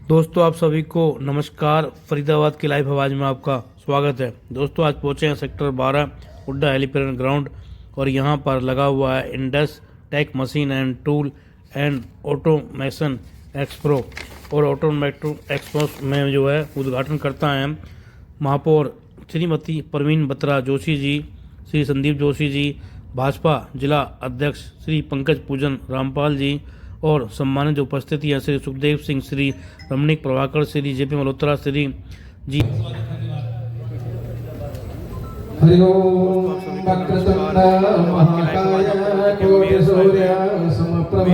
दोस्तों आप सभी को नमस्कार। फरीदाबाद की लाइव आवाज़ में आपका स्वागत है। दोस्तों आज पहुँचे हैं सेक्टर 12 हुड्डा हेलीपैड ग्राउंड और यहाँ पर लगा हुआ है Indus tech machine and tool and automation expo और ऑटोमेट्रो एक्सपो में जो है उद्घाटन करता है महापौर श्रीमती परवीन बत्रा जोशी जी, श्री संदीप जोशी जी, भाजपा जिला अध्यक्ष श्री पंकज पूजन रामपाल जी और सम्मानित जो उपस्थिति है श्री सुखदेव सिंह, श्री रमणीक प्रभाकर, श्री जेपी मल्होत्रा, श्री जी। हरिओम वक्रतुंड महाकाय कोटि सूर्य समप्रभ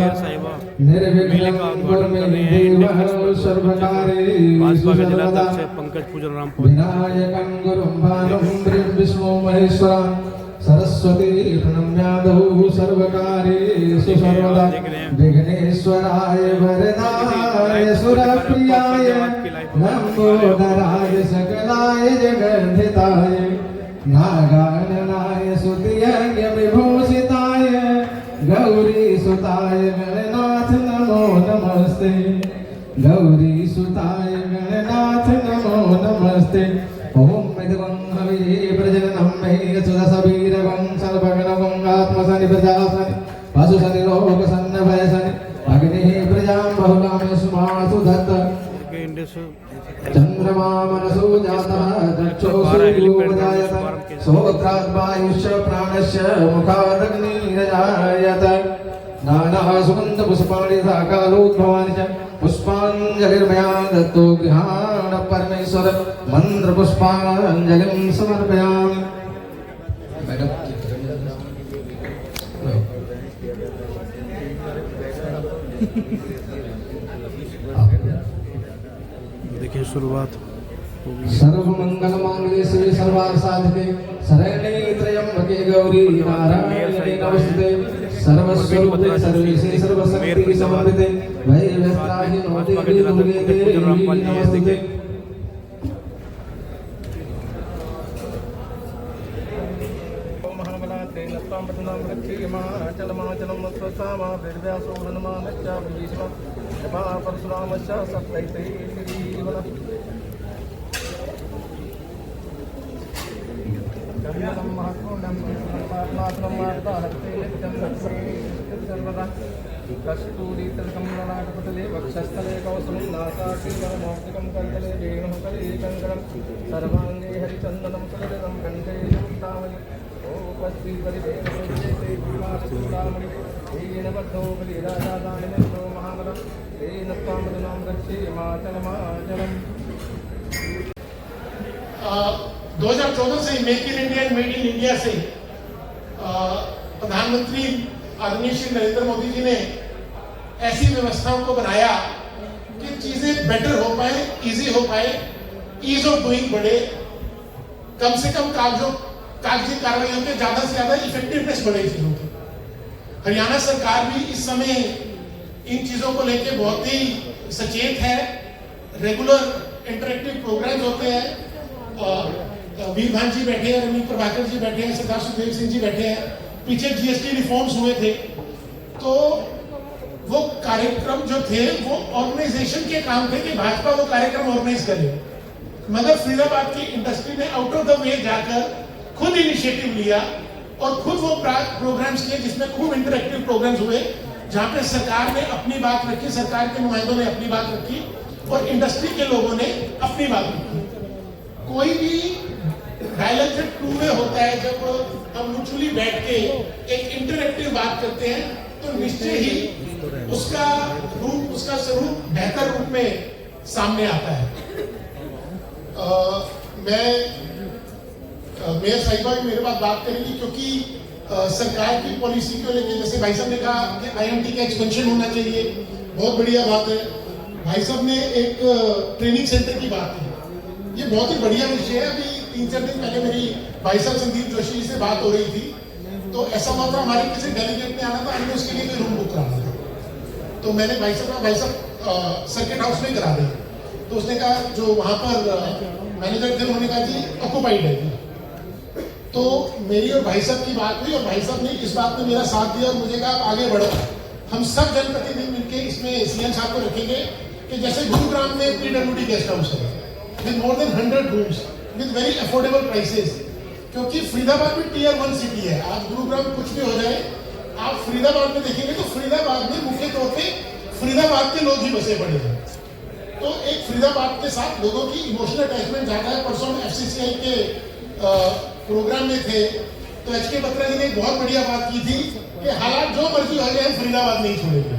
निर्विघ्नं कुरु मे देवः सर्वकार्येषु सर्वदा पंकज पूजन रामपाल विनायकं गुरुं भानुं विष्णु महेश्वरं सरस्वती प्रणम्यादौ सर्वकार्येषु सर्वदा विघ्नेश्वराय वरदाय सुरप्रियाय लंबोदराय सकलाय जगद्धिताय नागाननाय सुतियज्ञ विभूषिताय गौरी सुताय गणनाथ नमो नमस्ते गौरी सुताय गणनाथ नमो नमस्ते ओम विद्वं हविः प्रजननं मे सुदसवीरवं सर्वगणवं आत्मसनि प्रजासनि पशुसनि लोकसन्नभयसनि अग्निः प्रजां बहुलां स्मासु दत्त चंद्रमा मनसो जातः दक्षोऽसुर्योपजायत सोत्राद्वायुश्च प्राणश्च मुखादग्निरजायत नानासुगन्धपुष्पाणि साकालोद्भवानि च पुष्पाञ्जलिर्मया दत्तो गृहाण परमेश्वर मन्त्रपुष्पाञ्जलिं समर्पयामि। देखिए शुरुआत सर्वमंगल मांगल्ये शिवे सर्वार्थ साधके शरण्ये त्र्यंबके गौरी नारायणे नमस्ते सर्वस्वरूपे सर्वेशे सर्वशक्ति समन्विते वैव्यस्त्राहि नो देवी दुर्गे देवी नमस्ते। कस्तूरी तलकमलनाटपटले वक्षस्थले कौसुमं नासाकीर्णमौक्तिकं कन्दले वेणुः कलेकङ्कणं सर्वाङ्गे हरिचन्दनं सुललितं कण्ठे चिन्तामणि ओपस्त्रीपरिवेणुते भीमाचूडामणि तेनबद्धो बलिराजादायिनो महामदं तेन त्वामदनां गच्छे माचलमाचलम्। 2014 से make in India and made in India से प्रधानमंत्री आदरणीय श्री नरेंद्र मोदी जी ने ऐसी व्यवस्थाओं को बनाया कि चीजें बेटर हो पाए, इजी हो पाए, ईज ऑफ डूइंग बढ़े, कम से कम कागजी कार्रवाइयों के ज्यादा से ज्यादा इफेक्टिवनेस बढ़े चीजों की। हरियाणा सरकार भी इस समय इन चीजों को लेकर बहुत ही सचेत है। रेगुलर इंटरेक्टिव प्रोग्राम्स होते हैं। वीर भान जी बैठे हैं, रमणीक प्रभाकर जी बैठे हैं, सरदार सुखदेव सिंह जी बैठे हैं। पीछे जीएसटी रिफॉर्म्स हुए थे तो वो कार्यक्रम जो थे वो ऑर्गेनाइजेशन के काम थे कि भाजपा वो कार्यक्रम ऑर्गेनाइज करे, मगर फरीदाबाद की इंडस्ट्री ने आउट ऑफ द वे जाकर खुद इनिशिएटिव लिया और खुद वो प्रोग्राम्स किए जिसमें खूब इंटरेक्टिव प्रोग्राम्स हुए, जहां पे सरकार ने अपनी बात रखी, सरकार के नुमाइंदों ने अपनी बात रखी और इंडस्ट्री के लोगों ने अपनी बात रखी। कोई भी डायलॉग जब टू वे होता है, जब हम म्यूचुअली बैठ के एक इंटरेक्टिव बात करते हैं तो निश्चय ही उसका रूप, उसका स्वरूप बेहतर रूप में सामने आता है। मेयर साहिबा भी मेरे पास बात करेंगी क्योंकि सरकार की पॉलिसी को लेकर, जैसे भाई साहब ने कहा कि आईएमटी का एक्सपेंशन होना चाहिए, बहुत बढ़िया बात है। भाई साहब ने एक ट्रेनिंग सेंटर की बात की, ये बहुत ही बढ़िया विषय है। अभी 3-4 दिन पहले मेरी भाई साहब संदीप जोशी से बात हो रही थी, तो ऐसा हुआ था हमारे किसी डेलीगेट ने आना था, हमने उसके लिए कोई रूम बुक कराना था, तो मैंने भाई साहब सर्किट हाउस में करा दी। तो उसने कहा, जो वहाँ पर मैनेजर थे उन्होंने कहा जी ऑक्यूपाइड है जी। तो मेरी और भाई साहब की बात हुई और भाई साहब ने इस बात में मेरा साथ दिया और मुझे कहा आप आगे बढ़ो, हम सब जनप्रतिनिधि मिलकर इसमें सीएम साहब को रखेंगे कि जैसे गुरुग्राम में PWD गेस्ट हाउस है with more than 100 rooms with very affordable prices, क्योंकि फरीदाबाद भी टियर 1 सिटी है। आज गुरुग्राम कुछ भी हो जाए, आप फरीदाबाद में देखेंगे तो फरीदाबाद में मुख्य तौर पे फरीदाबाद के लोग ही बसे पड़े हैं। तो एक फरीदाबाद के साथ लोगों की इमोशनल अटैचमेंट ज्यादा है। परसों में FCCI के प्रोग्राम में थे तो HK बत्रा जी ने एक बहुत बढ़िया बात की थी कि हालात जो मर्जी हो जाए फरीदाबाद नहीं छोड़ेंगे।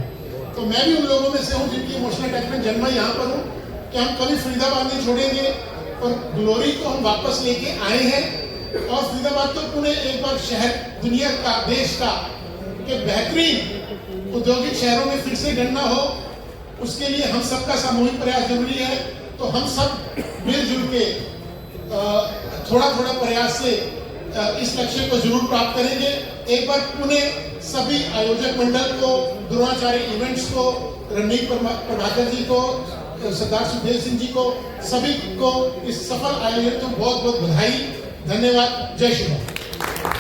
तो मैं भी उन लोगों में से हूँ जिनकी इमोशनल अटैचमेंट जन्मा यहाँ पर हूँ कि हम कभी फरीदाबाद नहीं छोड़ेंगे और ग्लोरी को हम वापस लेके आए हैं। और फरीदाबाद तो पुणे एक बार शहर दुनिया का, देश का के बेहतरीन औद्योगिक शहरों में फिर से गणना हो, उसके लिए हम सबका सामूहिक प्रयास जरूरी है। तो हम सब मिलजुल के थोड़ा थोड़ा प्रयास से इस लक्ष्य को जरूर प्राप्त करेंगे। एक बार पुणे सभी आयोजक मंडल को, द्रोणाचार्य इवेंट्स को, रणनीत प्रभाकर जी को, सरदार सुखदेव सिंह जी को, सभी को इस सफल आयोजन को बहुत बहुत बधाई, धन्यवाद। जय श्री राम।